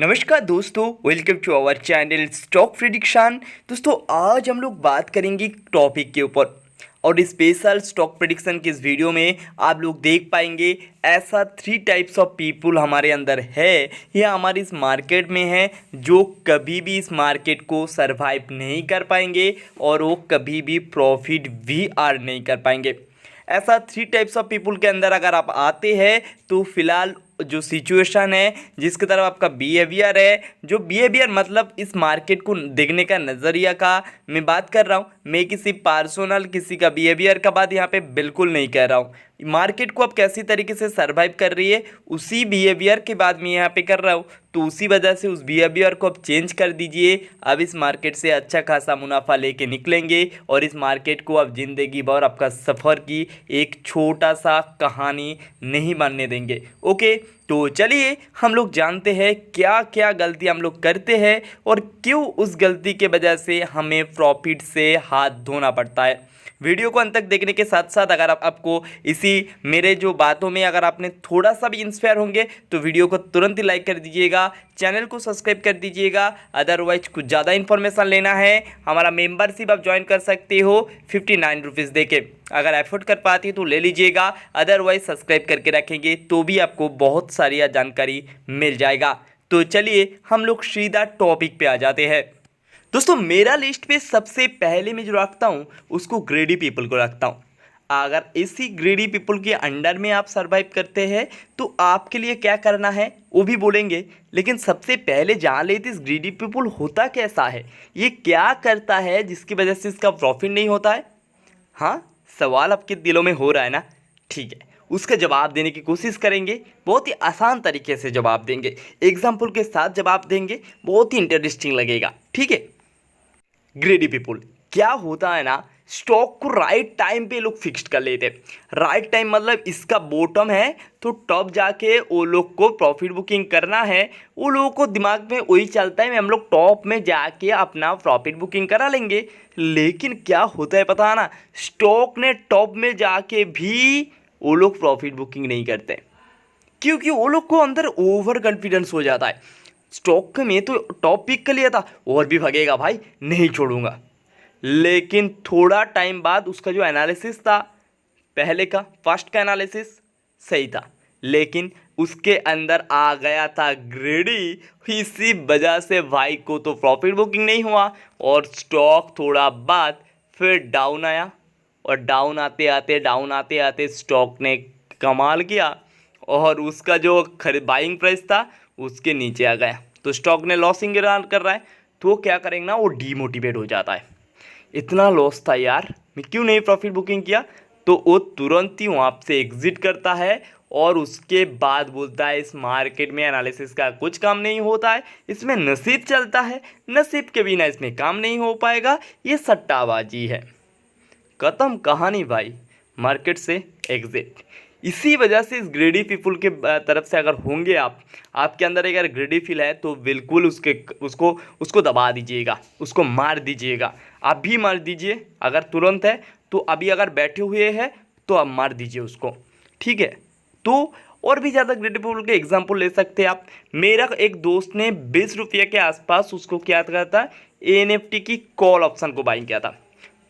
नमस्कार दोस्तों, welcome to our channel stock prediction. दोस्तों आज हम लोग बात करेंगे टॉपिक के ऊपर और स्पेशल स्टॉक प्रेडिक्शन की इस वीडियो में आप लोग देख पाएंगे ऐसा 3 टाइप्स ऑफ पीपुल हमारे अंदर है या हमारी इस मार्केट में है जो कभी भी इस मार्केट को सरवाइव नहीं कर पाएंगे और वो कभी भी प्रॉफिट भी अर्न नहीं कर पाएंगे। ऐसा 3 टाइप्स ऑफ पीपुल के अंदर अगर आप आते हैं तो फिलहाल जो सिचुएशन है जिसकी तरफ आपका बिहेवियर है, जो बिहेवियर मतलब इस मार्केट को देखने का नज़रिया का मैं बात कर रहा हूँ। मैं किसी पर्सनल किसी का बिहेवियर का बात यहाँ पे बिल्कुल नहीं कह रहा हूँ। मार्केट को अब कैसी तरीके से सरवाइव कर रही है उसी बिहेवियर के बाद मैं यहाँ पे कर रहा हूँ, तो उसी वजह से उस बिहेवियर को अब चेंज कर दीजिए। अब इस मार्केट से अच्छा खासा मुनाफा लेके निकलेंगे और इस मार्केट को अब ज़िंदगी भर आपका सफ़र की एक छोटा सा कहानी नहीं बनने देंगे। ओके, तो चलिए हम लोग जानते हैं क्या क्या गलती हम लोग करते हैं और क्यों उस गलती के वजह से हमें प्रॉफिट से हाथ धोना पड़ता है। वीडियो को अंत तक देखने के साथ साथ अगर आपको इसी मेरे जो बातों में अगर आपने थोड़ा सा भी इंस्पायर होंगे तो वीडियो को तुरंत ही लाइक कर दीजिएगा, चैनल को सब्सक्राइब कर दीजिएगा। अदरवाइज कुछ ज़्यादा इन्फॉर्मेशन लेना है हमारा मेंबरशिप आप ज्वाइन कर सकते हो 59 रुपीज़ दे के। अगर एफोर्ड कर पाती तो ले लीजिएगा, अदरवाइज सब्सक्राइब करके रखेंगे तो भी आपको बहुत सारी जानकारी मिल जाएगा। तो चलिए हम लोग सीधा टॉपिक पे आ जाते हैं। दोस्तों मेरा लिस्ट पे सबसे पहले मैं जो रखता हूँ उसको ग्रेडी पीपल को रखता हूँ। अगर इसी ग्रेडी पीपल के अंडर में आप सरवाइव करते हैं तो आपके लिए क्या करना है वो भी बोलेंगे, लेकिन सबसे पहले जान लेते इस ग्रेडी पीपल होता कैसा है, ये क्या करता है जिसकी वजह से इसका प्रॉफिट नहीं होता है। हाँ, सवाल आपके दिलों में हो रहा है ना, ठीक है, उसका जवाब देने की कोशिश करेंगे। बहुत ही आसान तरीके से जवाब देंगे, एग्जाम्पल के साथ जवाब देंगे, बहुत ही इंटरेस्टिंग लगेगा। ठीक है, ग्रेडी पीपुल क्या होता है ना, स्टॉक को राइट टाइम पे लोग फिक्स कर लेते हैं। राइट टाइम मतलब इसका बॉटम है तो टॉप जाके वो लोग को प्रॉफिट बुकिंग करना है। वो लोगों को दिमाग में वही चलता है हम लोग टॉप में जाके अपना प्रॉफिट बुकिंग करा लेंगे। लेकिन क्या होता है पता है ना, स्टॉक ने टॉप में जाके भी वो लोग प्रॉफिट बुकिंग नहीं करते क्योंकि वो लोग को अंदर ओवर कॉन्फिडेंस हो जाता है। स्टॉक में तो टॉप पिक कर लिया था और भी भागेगा भाई, नहीं छोड़ूंगा। लेकिन थोड़ा टाइम बाद उसका जो एनालिसिस था पहले का फर्स्ट का एनालिसिस सही था, लेकिन उसके अंदर आ गया था ग्रेडी। इसी वजह से भाई को तो प्रॉफिट बुकिंग नहीं हुआ और स्टॉक थोड़ा बाद फिर डाउन आया और डाउन आते आते स्टॉक ने कमाल किया और उसका जो बाइंग प्राइस था उसके नीचे आ गया। तो स्टॉक ने लॉसिंग कर रहा है तो वो क्या करेंगे ना, वो डीमोटिवेट हो जाता है। इतना लॉस था यार, मैं क्यों नहीं प्रॉफिट बुकिंग किया, तो वो तुरंत ही वहाँ से एग्जिट करता है और उसके बाद बोलता है इस मार्केट में एनालिसिस का कुछ काम नहीं होता है, इसमें नसीब चलता है, नसीब के बिना इसमें काम नहीं हो पाएगा, ये सट्टाबाजी है। ख़त्म कहानी भाई, मार्केट से एग्जिट। इसी वजह से इस ग्रेडी पीपुल के तरफ से अगर होंगे आपके अंदर अगर ग्रेडी फील है तो बिल्कुल उसको दबा दीजिएगा, उसको मार दीजिएगा। आप भी मार दीजिए, अगर तुरंत है तो अभी अगर बैठे हुए हैं तो आप मार दीजिए उसको। ठीक है, तो और भी ज़्यादा ग्रेडी पीपुल के एग्जाम्पल ले सकते हैं आप। मेरा एक दोस्त ने 20 रुपये के आसपास उसको क्या करा था, NFT की कॉल ऑप्शन को बाइंग किया था।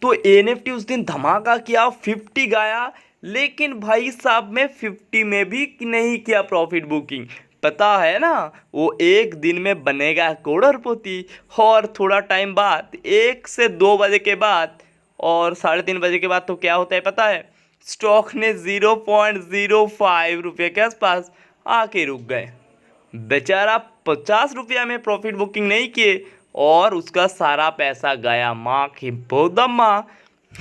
तो NFT उस दिन धमाका किया, 50 गया, लेकिन भाई साहब मैं 50 में भी नहीं किया प्रॉफिट बुकिंग। पता है ना, वो एक दिन में बनेगा करोड़पति और थोड़ा टाइम बाद 1 से 2 बजे के बाद और 3:30 बजे के बाद तो क्या होता है पता है, स्टॉक ने 0.05 रुपये के आसपास आके रुक गए। बेचारा 50 रुपया में प्रॉफिट बुकिंग नहीं किए और उसका सारा पैसा गया माँ की बोदम्मा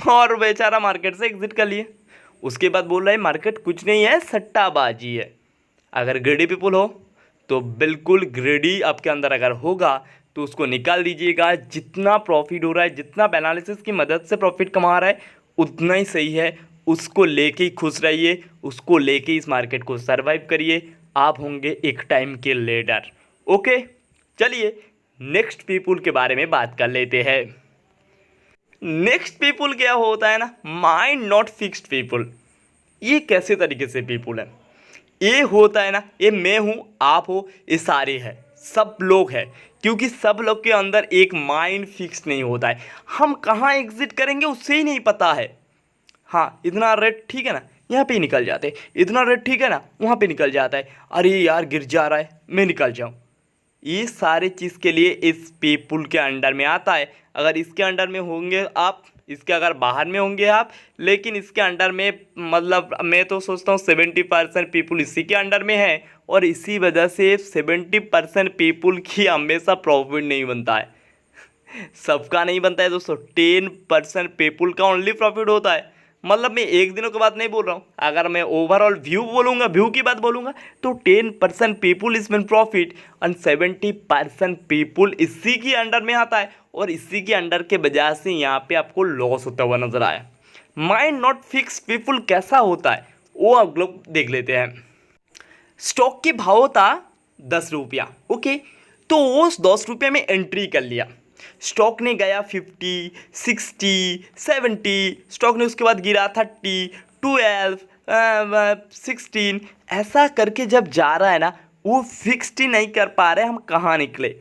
और बेचारा मार्केट से एग्जिट कर लिए। उसके बाद बोल रहा है मार्केट कुछ नहीं है, सट्टाबाजी है। अगर ग्रेडी पीपल हो तो बिल्कुल ग्रेडी आपके अंदर अगर होगा तो उसको निकाल दीजिएगा। जितना प्रॉफिट हो रहा है, जितना एनालिसिस की मदद से प्रॉफिट कमा रहा है उतना ही सही है, उसको लेके ही खुश रहिए, उसको लेके इस मार्केट को सरवाइव करिए। आप होंगे एक टाइम के लीडर। ओके, चलिए नेक्स्ट पीपुल के बारे में बात कर लेते हैं। नेक्स्ट पीपुल क्या होता है ना, माइंड नॉट फिक्स्ड पीपुल। ये कैसे तरीके से पीपुल है, ये होता है ना, ये मैं हूँ, आप हो, ये सारे हैं, सब लोग है, क्योंकि सब लोग के अंदर एक माइंड फिक्स नहीं होता है। हम कहाँ एग्जिट करेंगे उससे ही नहीं पता है। हाँ, इतना रेट ठीक है ना, यहाँ पे ही निकल जाते हैं, इतना रेट ठीक है ना, वहाँ पे निकल जाता है, अरे यार गिर जा रहा है, मैं निकल जाऊँ। ये सारे चीज़ के लिए इस पीपुल के अंडर में आता है। अगर इसके अंडर में होंगे आप, इसके अगर बाहर में होंगे आप, लेकिन इसके अंडर में मतलब मैं तो सोचता हूँ 70% पीपुल इसी के अंडर में है, और इसी वजह से 70% पीपुल की हमेशा प्रॉफिट नहीं बनता है। सबका नहीं बनता है दोस्तों, 10% पीपुल का ओनली प्रॉफिट होता है। मतलब मैं एक दिनों की बात नहीं बोल रहा हूँ, अगर मैं ओवरऑल व्यू बोलूँगा, व्यू की बात बोलूँगा, तो 10% पीपुल इसमें प्रॉफिट एंड 70% पीपुल इसी के अंडर में आता है, और इसी के अंडर के वजह से यहाँ पे आपको लॉस होता हुआ नजर आया। माइंड नॉट फिक्स पीपुल कैसा होता है वो आप लोग देख लेते हैं। स्टॉक के भाव था 10 रुपया, ओके, तो उस 10 रुपये में एंट्री कर लिया। स्टॉक ने गया 50, 60, 70, स्टॉक ने उसके बाद गिरा 30, 12, 16, ऐसा करके जब जा रहा है ना, वो फिक्स्ड ही नहीं कर पा रहे हम कहाँ निकले।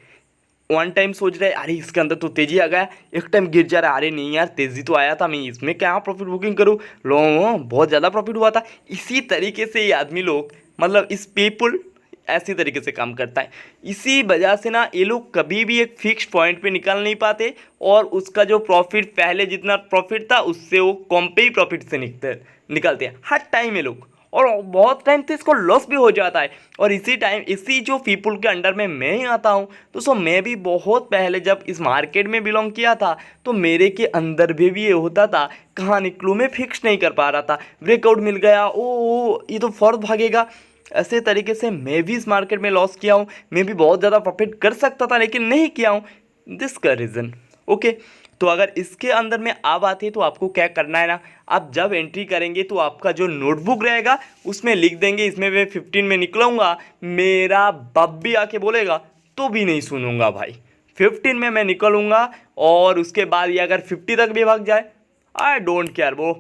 वन टाइम सोच रहे अरे इसके अंदर तो तेज़ी आ गया, एक टाइम गिर जा रहा है, अरे नहीं यार तेज़ी तो आया था, मैं इसमें क्या प्रॉफिट बुकिंग करूँ, लो बहुत ज़्यादा प्रॉफिट हुआ था। इसी तरीके से ये आदमी लोग, मतलब इस पीपुल ऐसी तरीके से काम करता है। इसी वजह से ना ये लोग कभी भी एक फिक्स पॉइंट पे निकल नहीं पाते, और उसका जो प्रॉफिट पहले जितना प्रॉफिट था उससे वो कम पे ही प्रॉफिट से निकलते हैं हर टाइम ये लोग, और बहुत टाइम तो इसको लॉस भी हो जाता है। और इसी टाइम इसी जो पीपुल के अंडर में मैं ही आता हूँ, तो सो मैं भी बहुत पहले जब इस मार्केट में बिलोंग किया था, तो मेरे के अंदर भी ये होता था, कहाँ निकलूँ, मैं फिक्स नहीं कर पा रहा था, ब्रेकआउट मिल गया, ओ ये तो फॉर्थ भागेगा। ऐसे तरीके से मैं भी इस मार्केट में लॉस किया हूँ, मैं भी बहुत ज़्यादा प्रॉफिट कर सकता था लेकिन नहीं किया हूँ, दिस का रीज़न, ओके। तो अगर इसके अंदर में आप आते हैं तो आपको क्या करना है ना, आप जब एंट्री करेंगे तो आपका जो नोटबुक रहेगा उसमें लिख देंगे, इसमें मैं 15 में निकलूँगा, मेरा बाप भी आके बोलेगा तो भी नहीं सुनूंगा भाई, 15 में मैं निकलूँगा, और उसके बाद ये अगर 50 तक भी भाग जाए आई डोंट केयर, वो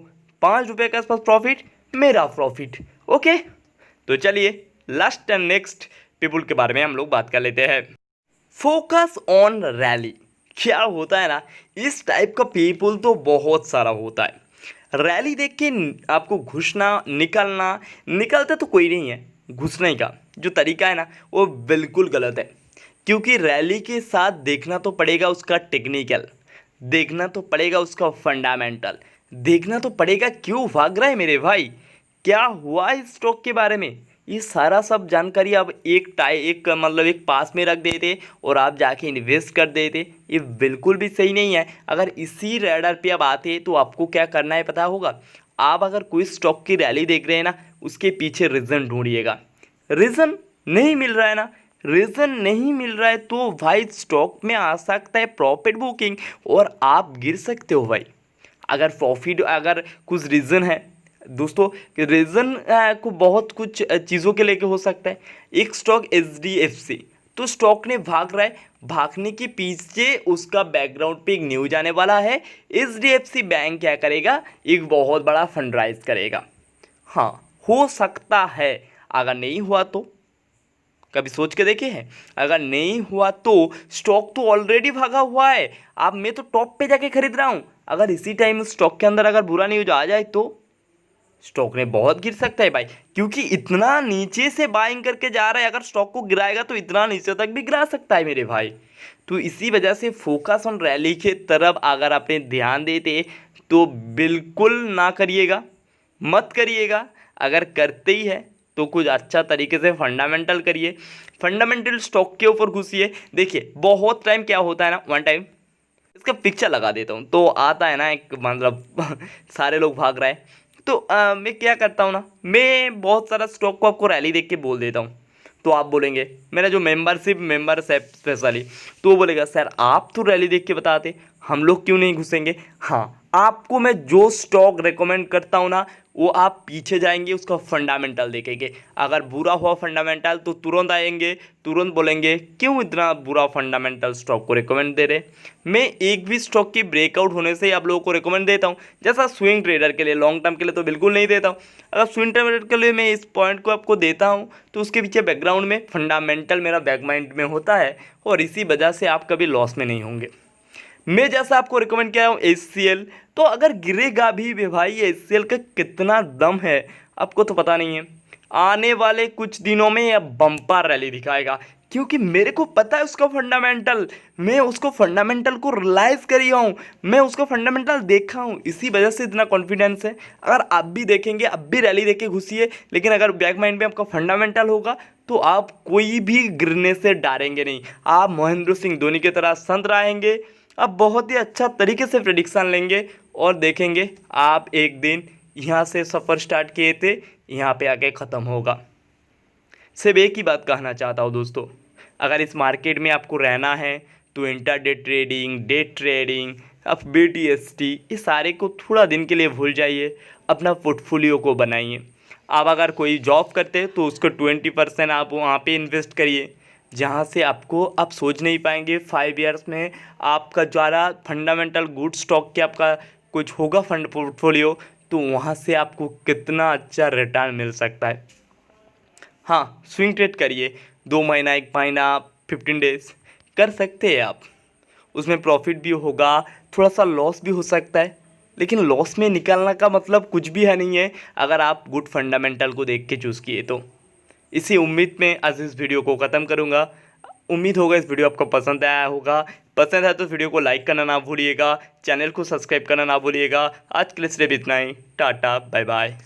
5 रुपये के आसपास प्रॉफिट मेरा प्रॉफिट, ओके। तो चलिए लास्ट एंड नेक्स्ट पीपुल के बारे में हम लोग बात कर लेते हैं। Focus on rally. क्या होता है ना, इस टाइप का पीपुल तो बहुत सारा होता है। रैली देख के आपको घुसना निकलना, निकलते तो कोई नहीं है, घुसने का जो तरीका है ना वो बिल्कुल गलत है। क्योंकि रैली के साथ देखना तो पड़ेगा उसका टेक्निकल, देखना तो पड़ेगा उसका फंडामेंटल, देखना तो पड़ेगा क्यों भाग रहा है मेरे भाई, क्या हुआ इस स्टॉक के बारे में। ये सारा सब जानकारी आप एक मतलब एक पास में रख देते और आप जाके इन्वेस्ट कर देते, ये बिल्कुल भी सही नहीं है। अगर इसी रैडर पे आप आते तो आपको क्या करना है पता होगा। आप अगर कोई स्टॉक की रैली देख रहे हैं ना, उसके पीछे रीज़न ढूंढिएगा। रीज़न नहीं मिल रहा है ना, रीज़न नहीं मिल रहा है तो भाई स्टॉक में आ सकता है प्रॉफिट बुकिंग और आप गिर सकते हो भाई। अगर प्रॉफिट अगर कुछ रीज़न है दोस्तों, रीज़न को बहुत कुछ चीज़ों के लेके हो सकता है। एक स्टॉक HDFC, तो स्टॉक ने भाग रहा है, भागने के पीछे उसका बैकग्राउंड पे एक न्यूज आने वाला है, HDFC बैंक क्या करेगा, एक बहुत बड़ा फंड राइज करेगा। हाँ हो सकता है, अगर नहीं हुआ तो कभी सोच के देखे हैं, अगर नहीं हुआ तो स्टॉक तो ऑलरेडी भागा हुआ है, अब मैं तो टॉप पे जाके खरीद रहा हूँ, अगर इसी टाइम स्टॉक के अंदर अगर बुरा न्यूज आ जाए तो स्टॉक ने बहुत गिर सकता है भाई। क्योंकि इतना नीचे से बाइंग करके जा रहा है, अगर स्टॉक को गिराएगा तो इतना नीचे तक भी गिरा सकता है मेरे भाई। तो इसी वजह से फोकस ऑन रैली के तरफ अगर आपने ध्यान देते तो बिल्कुल ना करिएगा, मत करिएगा। अगर करते ही है तो कुछ अच्छा तरीके से फंडामेंटल करिए, फंडामेंटल स्टॉक के ऊपर घुसिए। देखिए बहुत टाइम क्या होता है ना, वन टाइम इसका पिक्चर लगा देता हूँ तो आता है ना एक मतलब सारे लोग भाग रहे हैं, तो मैं क्या करता हूँ ना, मैं बहुत सारा स्टॉक को आपको रैली देख के बोल देता हूँ। तो आप बोलेंगे, मेरा जो मेंबर्स है स्पेशली, तो वो बोलेगा सर आप तो रैली देख के बताते, हम लोग क्यों नहीं घुसेंगे। हाँ आपको मैं जो स्टॉक रेकमेंड करता हूँ ना, वो आप पीछे जाएंगे उसका फंडामेंटल देखेंगे। अगर बुरा हुआ फंडामेंटल तो तुरंत आएंगे, तुरंत बोलेंगे क्यों इतना बुरा फंडामेंटल स्टॉक को रेकमेंड दे रहे। मैं एक भी स्टॉक की ब्रेकआउट होने से ही आप लोगों को रेकमेंड देता हूँ। जैसा स्विंग ट्रेडर के लिए, लॉन्ग टर्म के लिए तो बिल्कुल नहीं देता हूँ। अगर स्विंग ट्रेडर के लिए मैं इस पॉइंट को आपको देता हूँ तो उसके पीछे बैकग्राउंड में फंडामेंटल मेरा बैक माइंड में होता है, और इसी वजह से आप कभी लॉस में नहीं होंगे। मैं जैसा आपको रिकमेंड किया हूँ HCL, तो अगर गिरेगा भी भाई, HCL का कितना दम है आपको तो पता नहीं है। आने वाले कुछ दिनों में यह बम्पर रैली दिखाएगा, क्योंकि मेरे को पता है उसका फंडामेंटल। मैं उसको फंडामेंटल को रियलाइज़ करी हूँ, मैं उसको फंडामेंटल देखा हूँ, इसी वजह से इतना कॉन्फिडेंस है। अगर आप भी देखेंगे, अब भी रैली देख के घुसिए, लेकिन अगर बैक माइंड में आपका फंडामेंटल होगा तो आप कोई भी गिरने से डरेंगे नहीं। आप महेंद्र सिंह धोनी की तरह संत रहेंगे, आप बहुत ही अच्छा तरीके से प्रेडिक्शन लेंगे और देखेंगे आप एक दिन यहाँ से सफ़र स्टार्ट किए थे, यहाँ पे आके ख़त्म होगा। सिर्फ एक ही बात कहना चाहता हूँ दोस्तों, अगर इस मार्केट में आपको रहना है तो इंट्राडे ट्रेडिंग, डे ट्रेडिंग, अब BTST, ये सारे को थोड़ा दिन के लिए भूल जाइए, अपना पोर्टफोलियो को बनाइए। आप अगर कोई जॉब करते हैं तो उसको 20% आप वहाँ पे इन्वेस्ट करिए, जहाँ से आपको आप सोच नहीं पाएंगे 5 ईयर्स में आपका द्वारा फंडामेंटल गुड स्टॉक के आपका कुछ होगा फंड पोर्टफोलियो, तो वहाँ से आपको कितना अच्छा रिटर्न मिल सकता है। हाँ, स्विंग ट्रेड करिए, 2 महीना, 1 महीना, 15 डेज कर सकते हैं आप, उसमें प्रॉफिट भी होगा, थोड़ा सा लॉस भी हो सकता है, लेकिन लॉस में निकलने का मतलब कुछ भी है नहीं है अगर आप गुड फंडामेंटल को देख के चूज़ किए तो। इसी उम्मीद में आज इस वीडियो को ख़त्म करूँगा। उम्मीद होगा इस वीडियो आपको पसंद आया होगा। पसंद है तो वीडियो को लाइक करना ना भूलिएगा, चैनल को सब्सक्राइब करना ना भूलिएगा। आज के लिए सिर्फ इतना ही। Tata, bye bye.